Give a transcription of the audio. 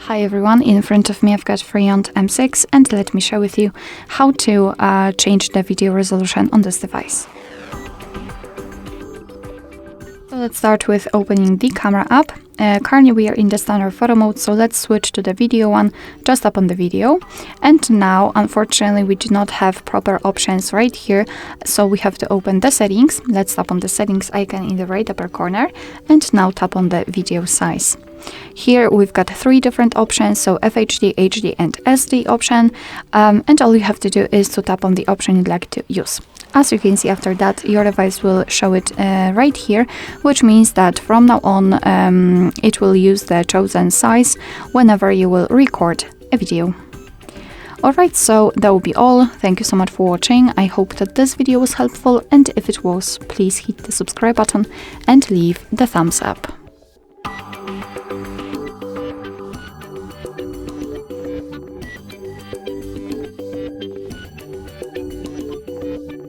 Hi everyone, in front of me I've got FREEYOND M6 and let me share with you how to change the video resolution on this device. So let's start with opening the camera app. Currently we are in the standard photo mode, so let's switch to the video one, just tap on the video. And now, unfortunately, we do not have proper options right here, so we have to open the settings. Let's tap on the settings icon in the right upper corner, and now tap on the video size. Here we've got three different options, so FHD, HD and SD option, and all you have to do is to tap on the option you'd like to use. As you can see, after that your device will show it right here, which means that from now on it will use the chosen size whenever you will record a video. Alright, so that will be all. Thank you so much for watching. I hope that this video was helpful, and if it was, please hit the subscribe button and leave the thumbs up.